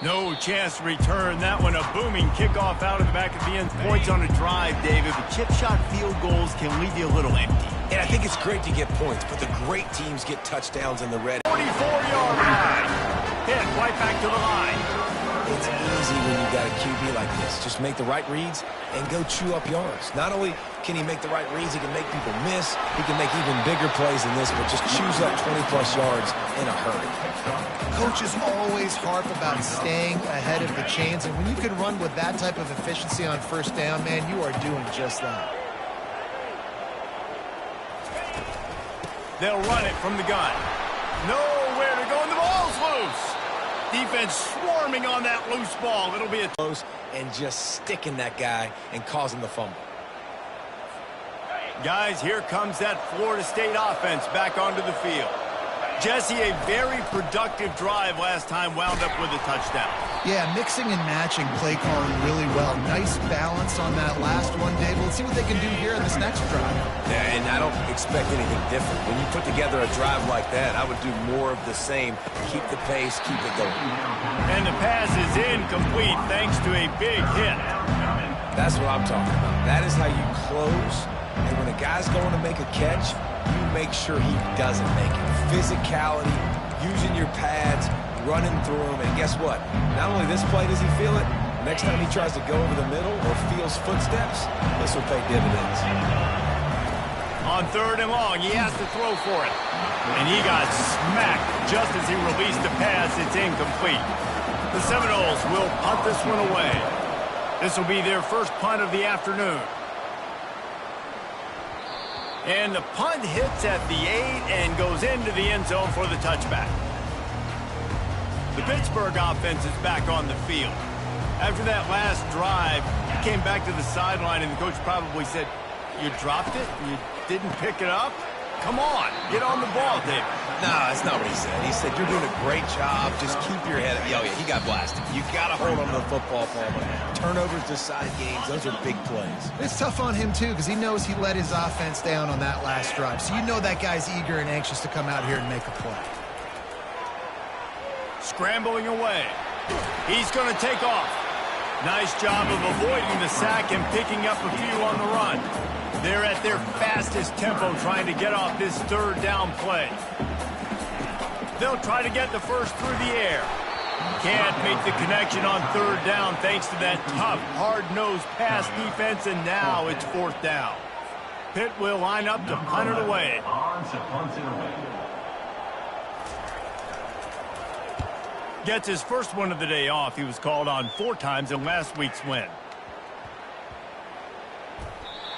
No chance to return that one. A booming kickoff out of the back of the end. Points on a drive, David, but chip shot field goals can leave you a little empty. And I think it's great to get points, but the great teams get touchdowns in the red. 44-yard line. Hit right back to the line. It's easy when you got a QB like this. Just make the right reads and go chew up yards. Not only can he make the right reads, he can make people miss. He can make even bigger plays than this, but just chews up 20-plus yards in a hurry. Coaches always harp about staying ahead of the chains, and when you can run with that type of efficiency on first down, man, you are doing just that. They'll run it from the gun. Nowhere to go, and the ball's loose. Defense swarming on that loose ball. It'll be a close and just sticking that guy and causing the fumble. Guys, here comes that Florida State offense back onto the field. Jesse, a very productive drive last time, wound up with a touchdown. Yeah, mixing and matching play calling really well. Nice balance on that last one, Dave. Let's see what they can do here in this next drive. Yeah, and I don't expect anything different. When you put together a drive like that, I would do more of the same. Keep the pace, keep it going. And the pass is incomplete thanks to a big hit. That's what I'm talking about. That is how you close. And when a guy's going to make a catch, you make sure he doesn't make it. Physicality, using your pads, running through them, and guess what? Not only this play does he feel it, next time he tries to go over the middle or feels footsteps, this will pay dividends. On 3rd and long, he has to throw for it. And he got smacked just as he released the pass. It's incomplete. The Seminoles will punt this one away. This will be their first punt of the afternoon. And the punt hits at the 8 and goes into the end zone for the touchback. The Pittsburgh offense is back on the field. After that last drive, he came back to the sideline, and the coach probably said, "You dropped it? You didn't pick it up? Come on, get on the ball, David." No, that's not what he said. He said, "You're doing a great job. Just keep your head up." Oh, yeah, he got blasted. You got to hold on to the football, Palmer. Turnovers decide games. Those are big plays. It's tough on him, too, because he knows he let his offense down on that last drive. So you know that guy's eager and anxious to come out here and make a play. Scrambling away. He's going to take off. Nice job of avoiding the sack and picking up a few on the run. They're at their fastest tempo trying to get off this 3rd down play. They'll try to get the first through the air. Can't make the connection on 3rd down thanks to that tough, hard-nosed pass defense, and now it's 4th down. Pitt will line up to punt it away. Gets his first one of the day off. He was called on 4 times in last week's win.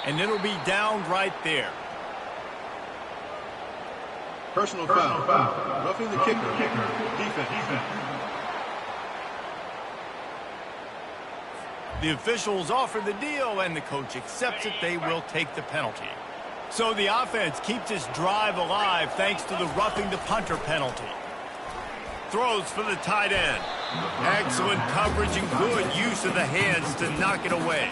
And it'll be down right there. Personal foul. Roughing the kicker. Defense. The officials offer the deal, and the coach accepts it. They will take the penalty. So the offense keeps its drive alive thanks to the roughing the punter penalty. Throws for the tight end. Excellent coverage and good use of the hands to knock it away.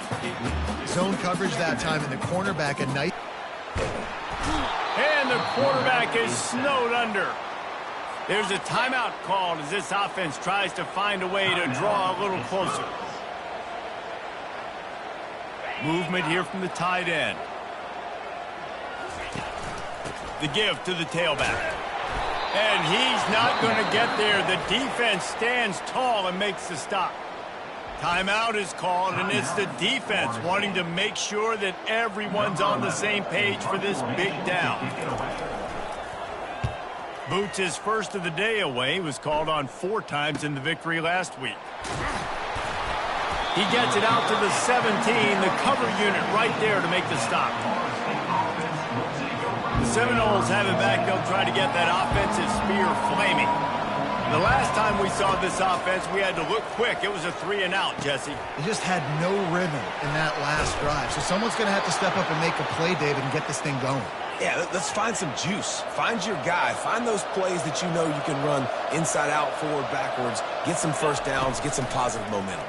Zone coverage that time, and the cornerback a nice. And the quarterback is snowed under. There's a timeout called as this offense tries to find a way to draw a little closer. Movement here from the tight end. The give to the tailback. And he's not going to get there. The defense stands tall and makes the stop. Timeout is called, and it's the defense wanting to make sure that everyone's on the same page for this big down. Boots his first of the day away. He was called on 4 times in the victory last week. He gets it out to the 17, the cover unit right there to make the stop. The Seminoles have it back. They'll try to get that offensive spear flaming. The last time we saw this offense, we had to look quick. It was a 3-and-out, Jesse. He just had no rhythm in that last drive. So someone's going to have to step up and make a play, David, and get this thing going. Yeah, let's find some juice. Find your guy. Find those plays that you know you can run inside out, forward, backwards. Get some first downs. Get some positive momentum.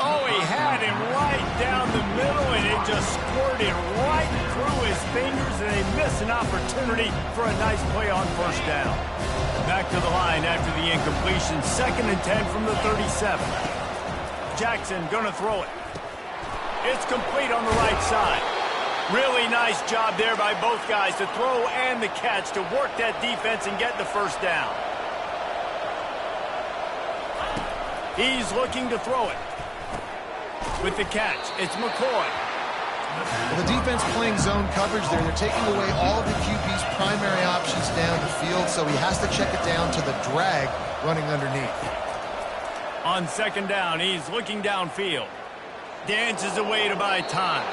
Oh, he had him right down the middle, and it just squirted right through his fingers, and they miss an opportunity for a nice play on first down. Back to the line after the incompletion. 2nd and 10 from the 37. Jackson gonna throw it. It's complete on the right side. Really nice job there by both guys to throw and the catch to work that defense and get the first down. He's looking to throw it. With the catch, it's McCoy. Well, the defense playing zone coverage there. They're taking away all of the QB's primary options down the field, so he has to check it down to the drag running underneath. On 2nd down, he's looking downfield. Dances away to buy time.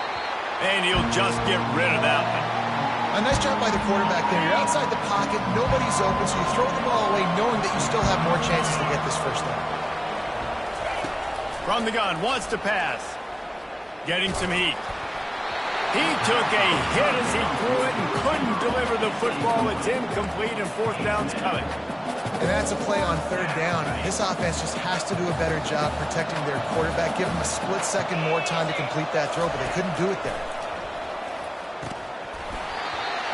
And he'll just get rid of that one. A nice job by the quarterback there. You're outside the pocket, nobody's open, so you throw the ball away knowing that you still have more chances to get this first down. From the gun, wants to pass. Getting some heat. He took a hit as he threw it and couldn't deliver the football. It's incomplete and 4th down's coming. And that's a play on 3rd down. This offense just has to do a better job protecting their quarterback. Give them a split second more time to complete that throw, but they couldn't do it there.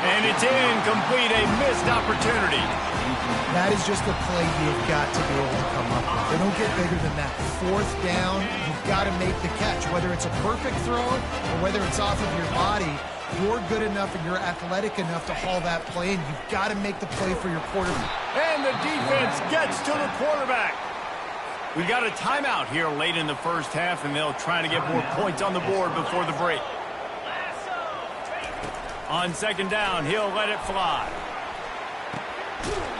And it's incomplete, a missed opportunity. That is just a play you've got to be able to come up with. They don't get bigger than that. 4th down, you've got to make the catch. Whether it's a perfect throw or whether it's off of your body, you're good enough and you're athletic enough to haul that play, and you've got to make the play for your quarterback. And the defense gets to the quarterback. We've got a timeout here late in the first half, and they'll try to get more points on the board before the break. On 2nd down, he'll let it fly.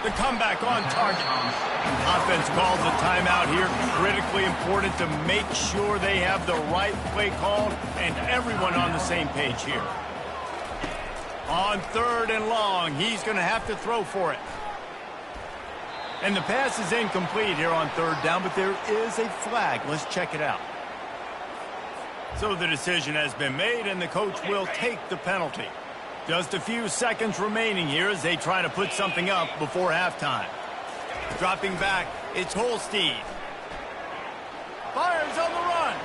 The comeback on target. Offense calls a timeout here. Critically important to make sure they have the right play called and everyone on the same page here. On 3rd and long, he's going to have to throw for it. And the pass is incomplete here on 3rd down, but there is a flag. Let's check it out. So the decision has been made, and the coach will take the penalty. Just a few seconds remaining here as they try to put something up before halftime. Dropping back, it's Holstein. Fires on the run.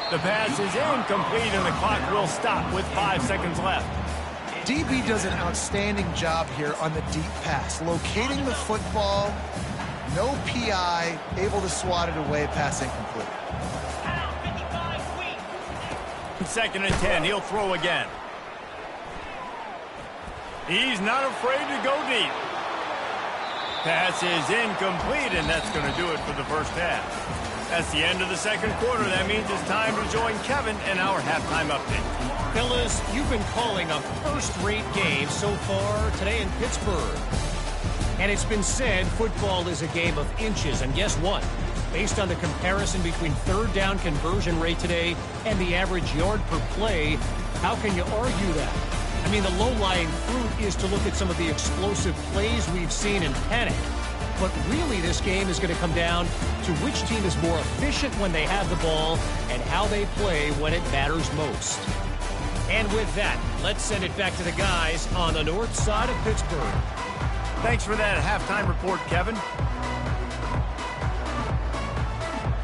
The pass is incomplete, and the clock will stop with 5 seconds left. DB does an outstanding job here on the deep pass. Locating the football, no PI, able to swat it away, pass incomplete. 2nd and 10, he'll throw again. He's not afraid to go deep. Pass is incomplete, and that's going to do it for the first half. That's the end of the 2nd quarter. That means it's time to join Kevin and our halftime update. Fellas, you've been calling a first-rate game so far today in Pittsburgh. And it's been said football is a game of inches. And guess what? Based on the comparison between 3rd down conversion rate today and the average yard per play, how can you argue that? I mean, the low-lying fruit is to look at some of the explosive plays we've seen in panic. But really, this game is going to come down to which team is more efficient when they have the ball and how they play when it matters most. And with that, let's send it back to the guys on the north side of Pittsburgh. Thanks for that halftime report, Kevin.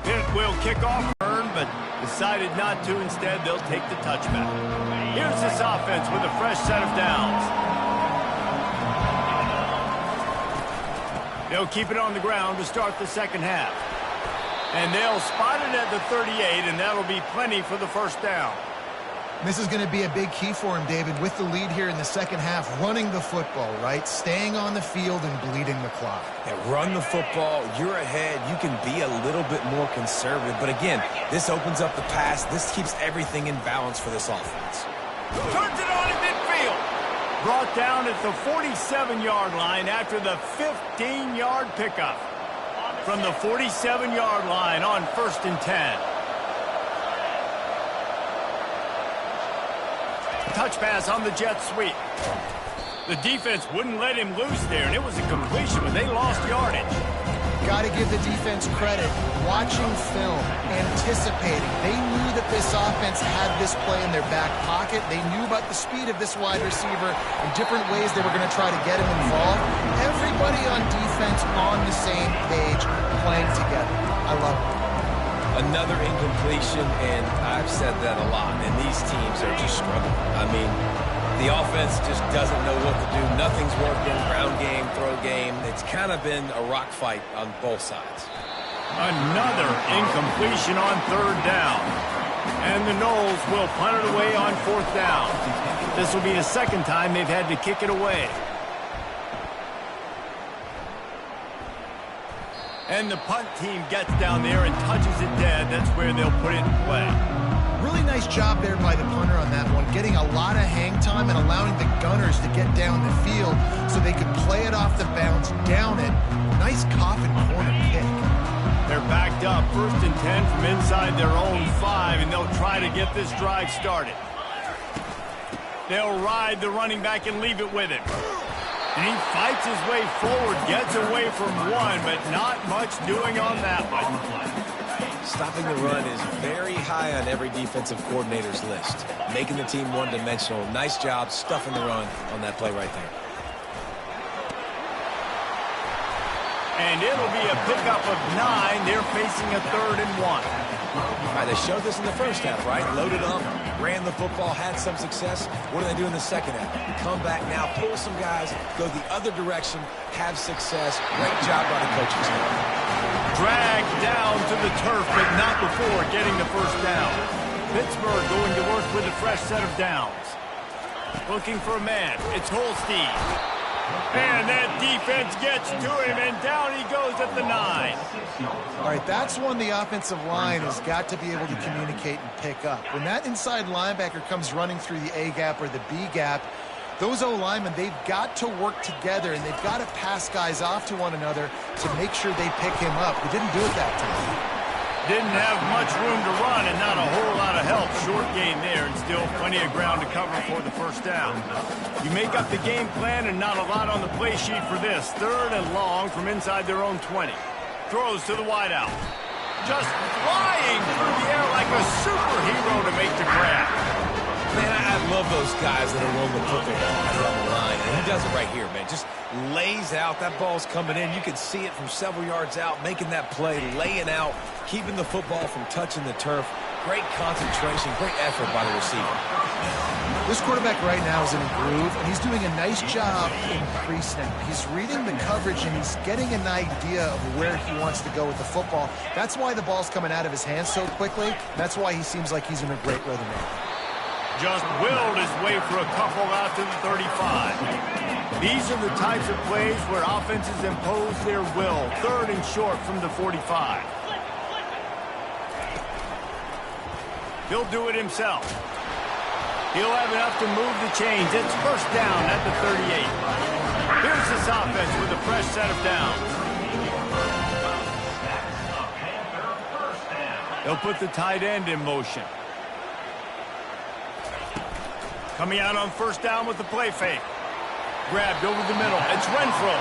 Pitt will kick off, but decided not to. Instead, they'll take the touchback. Here's this offense with a fresh set of downs. They'll keep it on the ground to start the 2nd half. And they'll spot it at the 38, and that'll be plenty for the first down. This is going to be a big key for him, David, with the lead here in the 2nd half, running the football, right? Staying on the field and bleeding the clock. Yeah, run the football. You're ahead. You can be a little bit more conservative. But again, this opens up the pass. This keeps everything in balance for this offense. Turns it on in midfield. Brought down at the 47-yard line after the 15-yard pickup. From the 47-yard line on 1st and 10. Touch pass on the jet sweep. The defense wouldn't let him loose there, and it was a completion, but they lost yardage. Got to give the defense credit. Watching film, anticipating. They knew that this offense had this play in their back pocket. They knew about the speed of this wide receiver and different ways they were going to try to get him involved. Everybody on defense on the same page, playing together. I love it. Another incompletion, and I've said that a lot, and these teams are just struggling. I mean, The offense just doesn't know what to do. Nothing's working. Ground game, throw game. It's kind of been a rock fight on both sides. Another incompletion on third down. And the Noles will punt it away on fourth down. This will be the second time they've had to kick it away. And the punt team gets down there and touches it dead. That's where they'll put it in play. Really nice job there by the punter on that one, getting a lot of hang time and allowing the gunners to get down the field so they could play it off the bounce, down it. Nice coffin corner kick. They're backed up, 1st and 10 from inside their own 5, and they'll try to get this drive started. They'll ride the running back and leave it with him. And he fights his way forward, gets away from one, but not much doing on that one. Stopping the run is very high on every defensive coordinator's list. Making the team one-dimensional. Nice job stuffing the run on that play right there. And it'll be a pickup of 9. They're facing a 3rd and 1. All right, they showed this in the first half, right? Loaded up, ran the football, had some success. What do they do in the second half? Come back now, pull some guys, go the other direction, have success. Great job by the coaching staff. Dragged down to the turf, but not before getting the first down. Pittsburgh going to work with a fresh set of downs. Looking for a man. It's Holstein. And that defense gets to him, and down he goes at the 9. All right, that's when the offensive line has got to be able to communicate and pick up. When that inside linebacker comes running through the A gap or the B gap, those O-linemen, they've got to work together, and they've got to pass guys off to one another to make sure they pick him up. They didn't do it that time. Didn't have much room to run and not a whole lot of help. Short gain there and still plenty of ground to cover for the first down. You make up the game plan and not a lot on the play sheet for this. 3rd and long from inside their own 20. Throws to the wideout. Just flying through the air like a superhero to make the grab. Man, I love those guys that are willing to put their bodies on the line. And he does it right here, man. Just lays out. That ball's coming in. You can see it from several yards out, making that play, laying out, keeping the football from touching the turf. Great concentration, great effort by the receiver. This quarterback right now is in a groove, and he's doing a nice job in pre-snap. He's reading the coverage, and he's getting an idea of where he wants to go with the football. That's why the ball's coming out of his hands so quickly. That's why he seems like he's in a great rhythm now. Just willed his way for a couple out to the 35. These are the types of plays where offenses impose their will. 3rd and short from the 45. He'll do it himself. He'll have enough to move the chains. It's first down at the 38. Here's this offense with a fresh set of downs. They'll put the tight end in motion. Coming out on first down with the play fake. Grabbed over the middle. It's Renfro.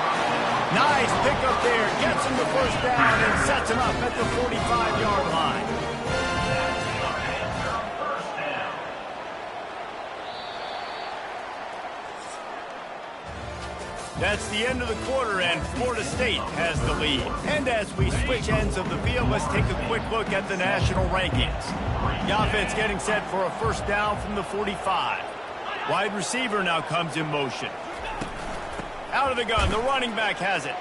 Nice pickup there. Gets him the first down and sets him up at the 45-yard line. That's the end of the quarter, and Florida State has the lead. And as we switch ends of the field, let's take a quick look at the national rankings. The offense getting set for a first down from the 45. Wide receiver now comes in motion. Out of the gun, the running back has it.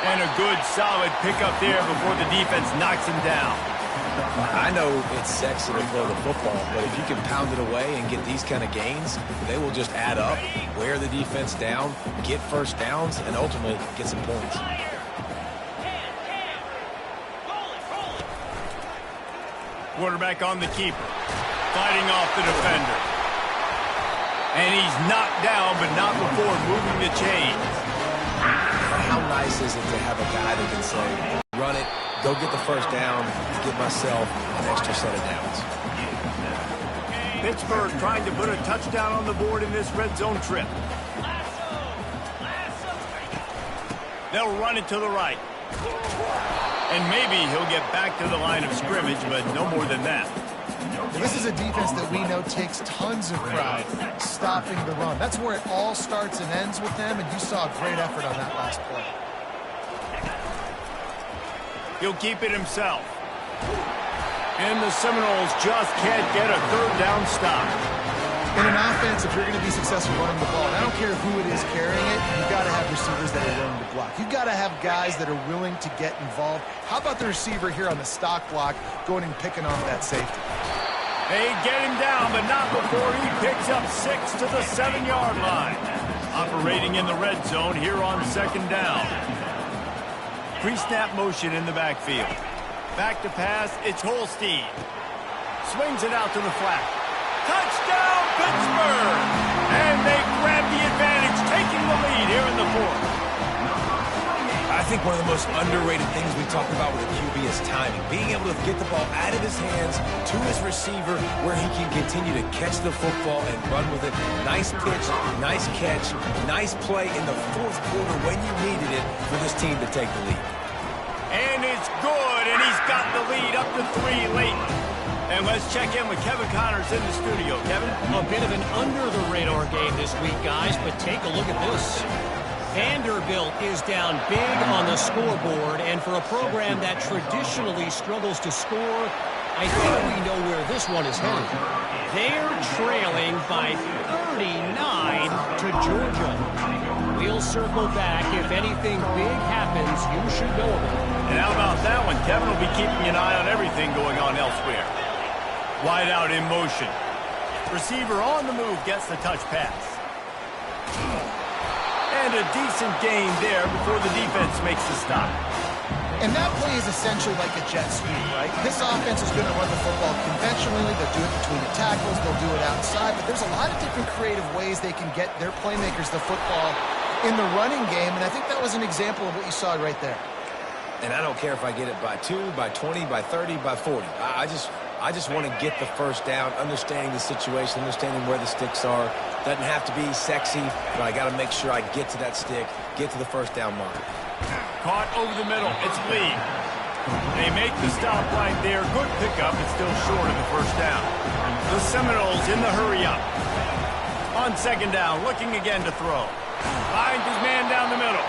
And a good, solid pickup there before the defense knocks him down. I know it's sexy to throw the football, but if you can pound it away and get these kind of gains, they will just add up, wear the defense down, get first downs, and ultimately get some points. Quarterback on the keeper, fighting off the defender. And he's knocked down, but not before moving the chains. How nice is it to have a guy that can say, run it, go get the first down, give myself an extra set of downs. Pittsburgh trying to put a touchdown on the board in this red zone trip. They'll run it to the right. And maybe he'll get back to the line of scrimmage, but no more than that. This is a defense that we know takes tons of pride stopping the run. That's where it all starts and ends with them, and you saw a great effort on that last play. He'll keep it himself. And the Seminoles just can't get a third down stop. In an offense, if you're going to be successful running the ball, and I don't care who it is carrying it, you've got to have receivers that are willing to block. You've got to have guys that are willing to get involved. How about the receiver here on the stock block going and picking off that safety? They get him down, but not before he picks up 6 to the 7-yard line. Operating in the red zone here on 2nd down. Pre-snap motion in the backfield. Back to pass, it's Holstein. Swings it out to the flat. Touchdown, Pittsburgh! And they grab the advantage, taking the lead here in the 4th. I think one of the most underrated things we talk about with a QB is timing. Being able to get the ball out of his hands to his receiver where he can continue to catch the football and run with it. Nice pitch, nice catch, nice play in the 4th quarter when you needed it for this team to take the lead. And it's good, and he's got the lead up to 3 late. And let's check in with Kevin Connors in the studio. Kevin? A bit of an under-the-radar game this week, guys, but take a look at this. Vanderbilt is down big on the scoreboard, and for a program that traditionally struggles to score, I think we know where this one is headed. They're trailing by 39 to Georgia. We'll circle back. If anything big happens, you should know of it. And how about that one? Kevin will be keeping an eye on everything going on elsewhere. Wide out in motion. Receiver on the move gets the touch pass. And a decent gain there before the defense makes the stop. And that play is essentially like a jet sweep, right? This offense is going to run the football conventionally. They'll do it between the tackles. They'll do it outside. But there's a lot of different creative ways they can get their playmakers the football in the running game. And I think that was an example of what you saw right there. And I don't care if I get it by 2, by 20, by 30, by 40. I just want to get the first down, understanding the situation, understanding where the sticks are. Doesn't have to be sexy, but I got to make sure I get to that stick, get to the first down mark. Caught over the middle. It's Lee. They make the stop right there. Good pickup, but still short of the first down. The Seminoles in the hurry up. On 2nd down, looking again to throw. Finds his man down the middle.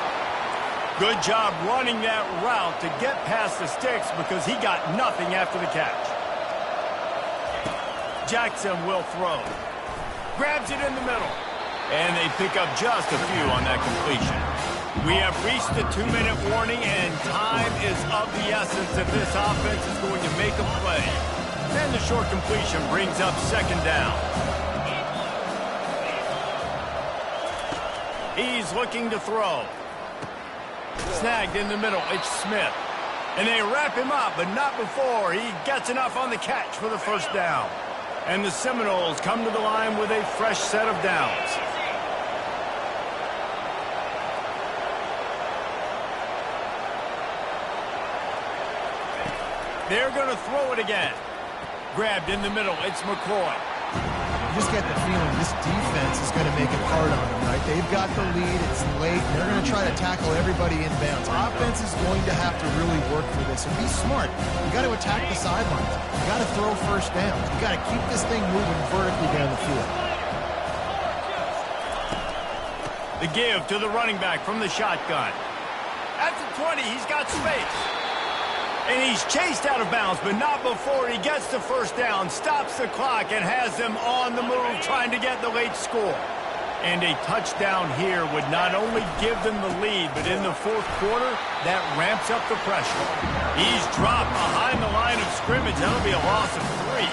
Good job running that route to get past the sticks because he got nothing after the catch. Jackson will throw. Grabs it in the middle. And they pick up just a few on that completion. We have reached the 2-minute warning, and time is of the essence if this offense is going to make a play. And the short completion brings up 2nd down. He's looking to throw. Snagged in the middle, it's Smith. And they wrap him up, but not before he gets enough on the catch for the first down. And the Seminoles come to the line with a fresh set of downs. They're going to throw it again. Grabbed in the middle, it's McCoy. You just get the feeling this defense is going to make it hard on them, right? They've got the lead, it's late, and they're going to try to tackle everybody in bounds. Offense is going to have to really work for this, and be smart. You got to attack the sidelines. You got to throw first downs. You got to keep this thing moving vertically down the field. The give to the running back from the shotgun. At the 20, he's got space. And he's chased out of bounds, but not before he gets the first down, stops the clock, and has them on the move trying to get the late score. And a touchdown here would not only give them the lead, but in the 4th quarter, that ramps up the pressure. He's dropped behind the line of scrimmage. That'll be a loss of 3.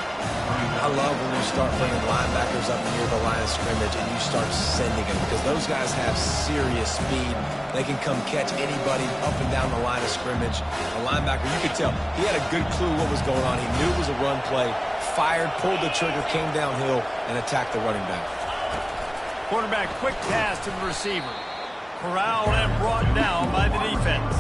I love when you start bringing linebackers up near the line of scrimmage and you start sending them because those guys have serious speed. They can come catch anybody up and down the line of scrimmage. A linebacker, you could tell, he had a good clue what was going on. He knew it was a run play, fired, pulled the trigger, came downhill, and attacked the running back. Quarterback quick pass to the receiver. Corralled and brought down by the defense.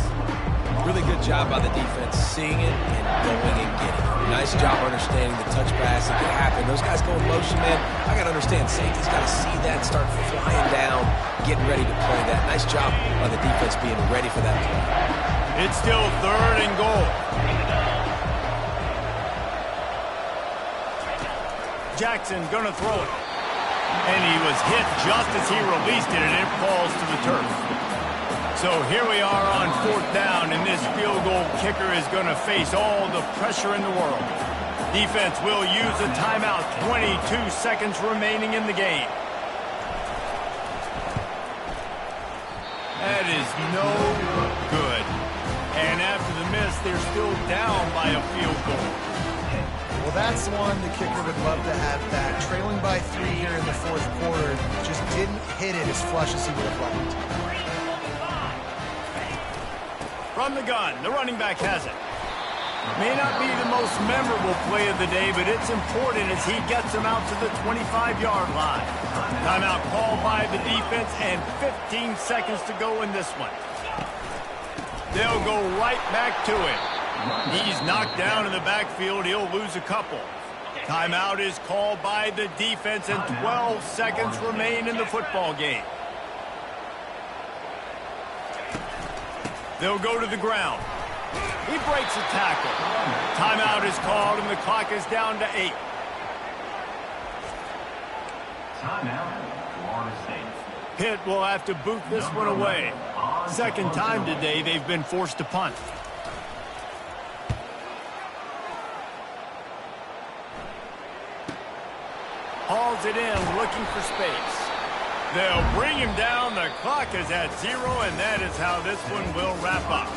Really good job by the defense, seeing it and going and getting it. Nice job understanding the touch pass. It can happen. Those guys go in motion, man. I got to understand, safety's got to see that and start flying down, getting ready to play that. Nice job by the defense being ready for that play. It's still 3rd and goal. Jackson gonna throw it. And he was hit just as he released it, and it falls to the turf. So here we are on 4th down, and this field goal kicker is going to face all the pressure in the world. Defense will use a timeout. 22 seconds remaining in the game. That is no good. And after the miss, they're still down by a field goal. Well, that's one the kicker would love to have back. Trailing by 3 here in the fourth quarter, just didn't hit it as flush as he would have liked. From the gun, the running back has it. May not be the most memorable play of the day, but it's important as he gets him out to the 25-yard line. Timeout called by the defense and 15 seconds to go in this one. They'll go right back to him. He's knocked down in the backfield. He'll lose a couple. Timeout is called by the defense and 12 seconds remain in the football game. They'll go to the ground. He breaks a tackle. Timeout is called, and the clock is down to 8. Timeout, Florida State. Pitt will have to boot this one away. Second time today they've been forced to punt. Hauls it in, looking for space. They'll bring him down. The clock is at 0, and that is how this one will wrap up.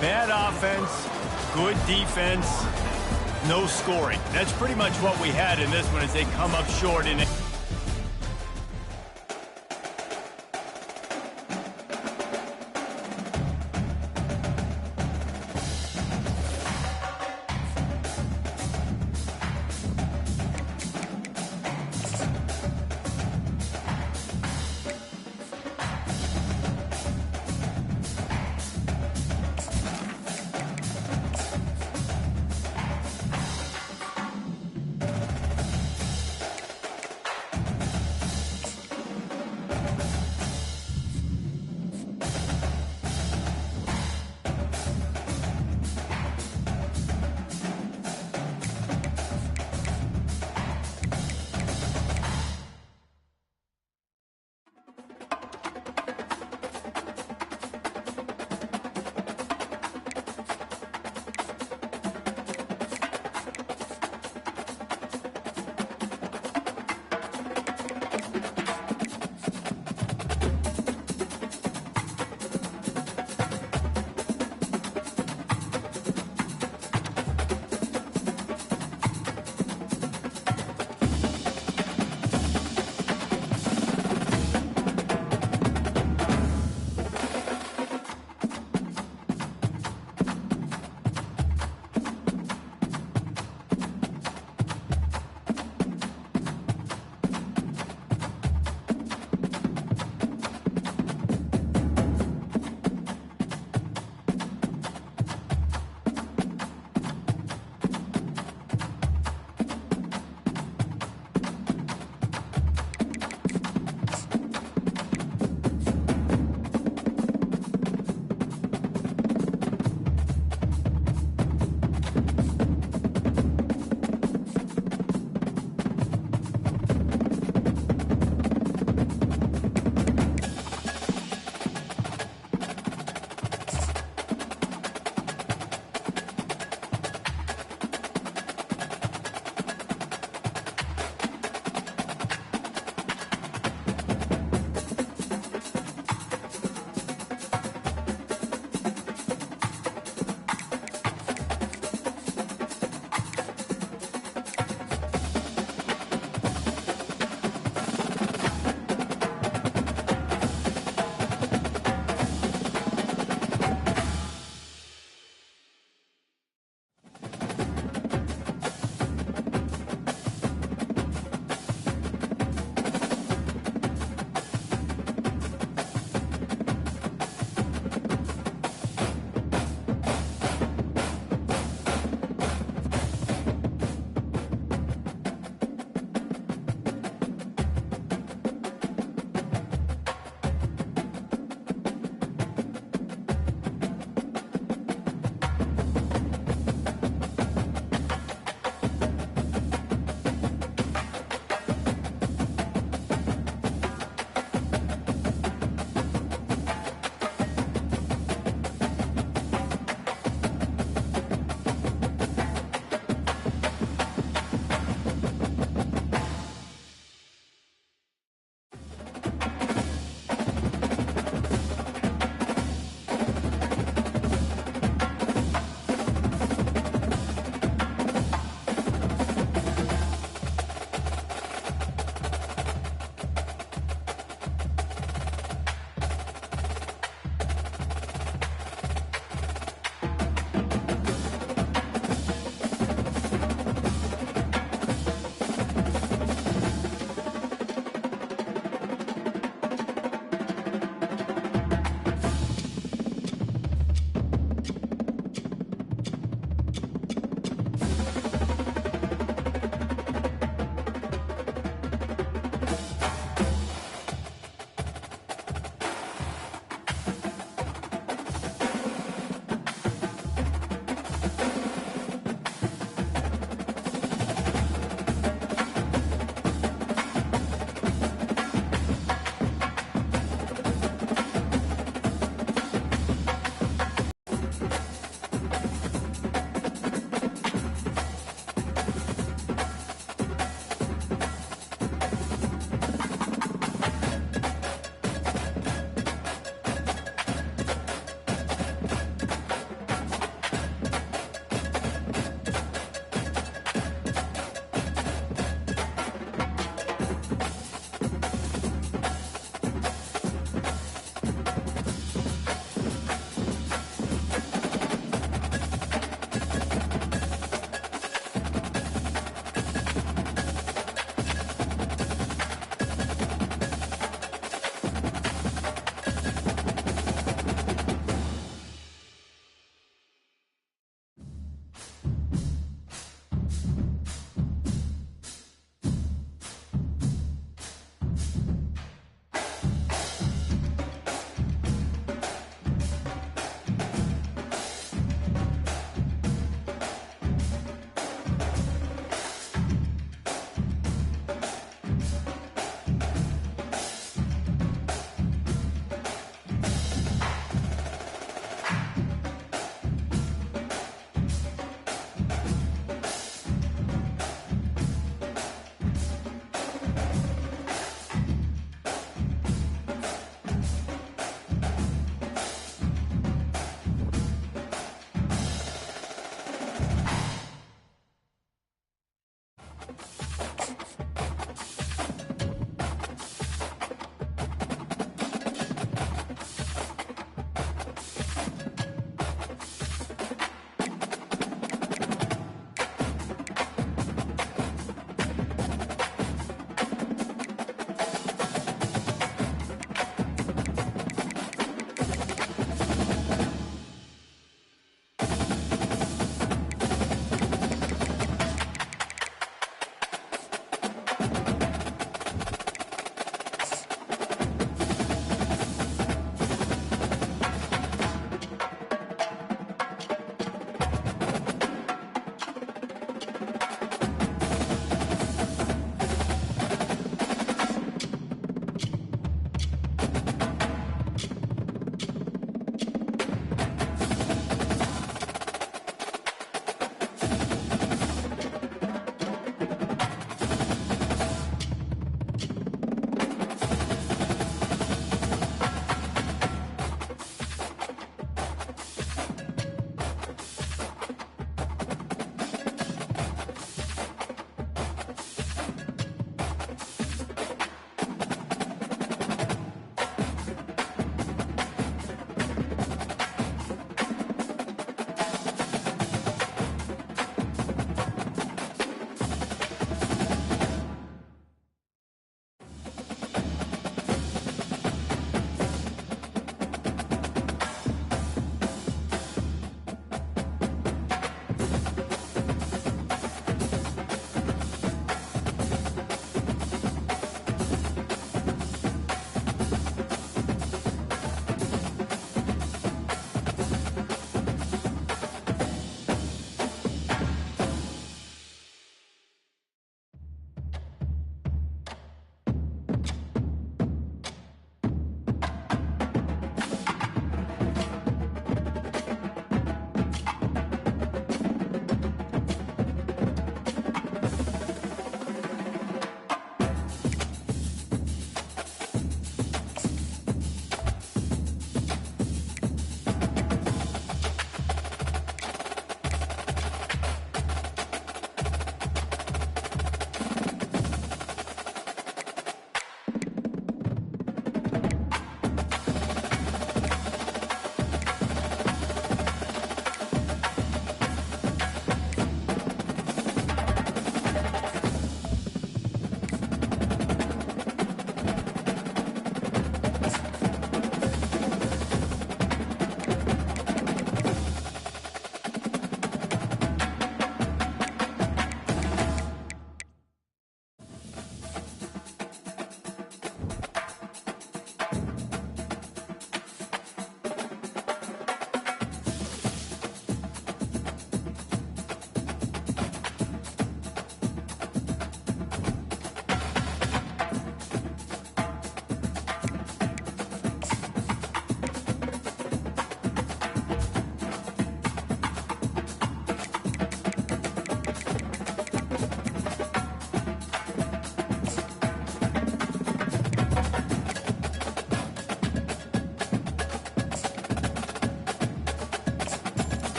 Bad offense, good defense, no scoring. That's pretty much what we had in this one as they come up short in it.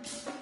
it.